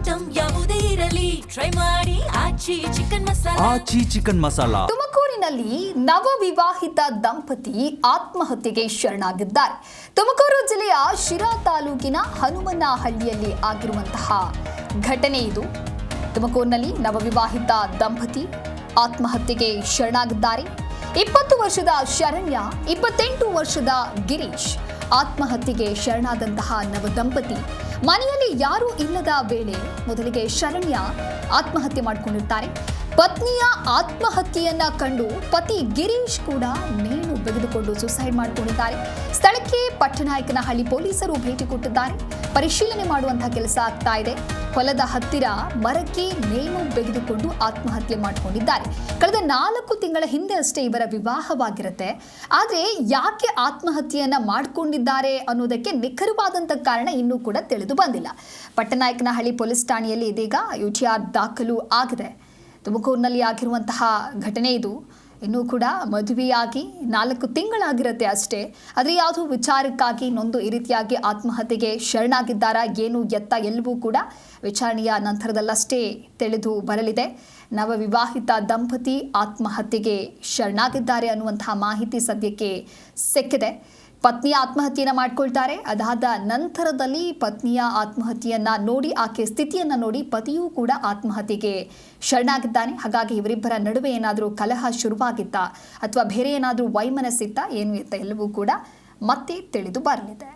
Item ಯಾವುದೇ ಇರಲಿ try ಮಾಡಿ ಆಚಿ ಚಿಕನ್ ಮಸಾಲಾ. ತುಮಕೂರಿನಲ್ಲಿ ನವವಿವಾಹಿತ ದಂಪತಿ ಆತ್ಮಹತ್ಯೆಗೆ ಶರಣಾಗಿದ್ದಾರೆ. ತುಮಕೂರು ಜಿಲ್ಲೆಯ ಶಿರಾ ತಾಲೂಕಿನ ಹನುಮನಹಳ್ಳಿಯಲ್ಲಿ ಆಗಿರುವಂತಹ ಘಟನೆ ಇದು. ತುಮಕೂರಿನಲ್ಲಿ ನವವಿವಾಹಿತ ದಂಪತಿ ಆತ್ಮಹತ್ಯೆಗೆ ಶರಣಾಗಿದ್ದಾರೆ. 20 ವರ್ಷದ ಶರಣ್ಯ, 28 ವರ್ಷದ ಗಿರೀಶ್ ಆತ್ಮಹತ್ಯೆಗೆ ಶರಣಾದಂತಹ ನವದಂಪತಿ. ಮನೆಯಲ್ಲಿ ಯಾರೂ ಇಲ್ಲದ ವೇಳೆ ಮೊದಲಿಗೆ ಶರಣ್ಯ ಆತ್ಮಹತ್ಯೆ ಮಾಡಿಕೊಂಡಿರ್ತಾರೆ. ಪತ್ನಿಯ ಆತ್ಮಹತ್ಯೆಯನ್ನ ಕಂಡು ಪತಿ ಗಿರೀಶ್ ಕೂಡ ನೇಣು ಬೆಗೆದುಕೊಂಡು ಸುಸೈಡ್ ಮಾಡಿಕೊಂಡಿದ್ದಾರೆ. ಸ್ಥಳಕ್ಕೆ ಪಟ್ಟನಾಯಕನಹಳ್ಳಿ ಪೊಲೀಸರು ಭೇಟಿ ಕೊಟ್ಟಿದ್ದಾರೆ. ಪರಿಶೀಲನೆ ಮಾಡುವಂತಹ ಕೆಲಸ ಆಗ್ತಾ ಇದೆ. ಹೊಲದ ಹತ್ತಿರ ಮರಕ್ಕೆ ನೇಣು ಬೆಗೆದುಕೊಂಡು ಆತ್ಮಹತ್ಯೆ ಮಾಡಿಕೊಂಡಿದ್ದಾರೆ. ಕಳೆದ 4 ತಿಂಗಳ ಹಿಂದೆ ಅಷ್ಟೇ ಇವರ ವಿವಾಹವಾಗಿರುತ್ತೆ. ಆದರೆ ಯಾಕೆ ಆತ್ಮಹತ್ಯೆಯನ್ನ ಮಾಡಿಕೊಂಡಿದ್ದಾರೆ ಅನ್ನೋದಕ್ಕೆ ನಿಖರವಾದಂಥ ಕಾರಣ ಇನ್ನೂ ಕೂಡ ತಿಳಿದು ಬಂದಿಲ್ಲ. ಪಟ್ಟನಾಯಕನಹಳ್ಳಿ ಪೊಲೀಸ್ ಠಾಣೆಯಲ್ಲಿ ಇದೀಗ UTR ದಾಖಲು ಆಗಿದೆ. ತುಮಕೂರಿನಲ್ಲಿ ಆಗಿರುವಂತಹ ಘಟನೆ ಇದು. ಇನ್ನೂ ಕೂಡ ಮದುವೆಯಾಗಿ 4 ತಿಂಗಳಾಗಿರುತ್ತೆ ಅಷ್ಟೇ. ಆದರೆ ಯಾವುದೋ ವಿಚಾರಕ್ಕಾಗಿ ನೊಂದು ಈ ರೀತಿಯಾಗಿ ಆತ್ಮಹತ್ಯೆಗೆ ಶರಣಾಗಿದ್ದಾರಾ ಏನು ಎತ್ತ ಎಲ್ಲವೂ ಕೂಡ ವಿಚಾರಣೆಯ ನಂತರದಲ್ಲಷ್ಟೇ ತಿಳಿದು ಬರಲಿದೆ. ನವವಿವಾಹಿತ ದಂಪತಿ ಆತ್ಮಹತ್ಯೆಗೆ ಶರಣಾಗಿದ್ದಾರೆ ಅನ್ನುವಂತಹ ಮಾಹಿತಿ ಸದ್ಯಕ್ಕೆ ಸಿಕ್ಕಿದೆ. ಪತ್ನಿಯ ಆತ್ಮಹತ್ಯೆಯನ್ನು ಮಾಡಿಕೊಳ್ತಾರೆ. ಅದಾದ ನಂತರದಲ್ಲಿ ಪತ್ನಿಯ ಆತ್ಮಹತ್ಯೆಯನ್ನ ನೋಡಿ, ಆಕೆ ಸ್ಥಿತಿಯನ್ನ ನೋಡಿ ಪತಿಯೂ ಕೂಡ ಆತ್ಮಹತ್ಯೆಗೆ ಶರಣಾಗಿದ್ದಾನೆ. ಹಾಗಾಗಿ ಇವರಿಬ್ಬರ ನಡುವೆ ಏನಾದರೂ ಕಲಹ ಶುರುವಾಗಿತ್ತಾ ಅಥವಾ ಬೇರೆ ಏನಾದರೂ ವೈಮನಸ್ಸಿತ್ತಾ ಏನು ಎತ್ತ ಎಲ್ಲವೂ ಕೂಡ ಮತ್ತೆ ತಿಳಿದು ಬರಲಿದೆ.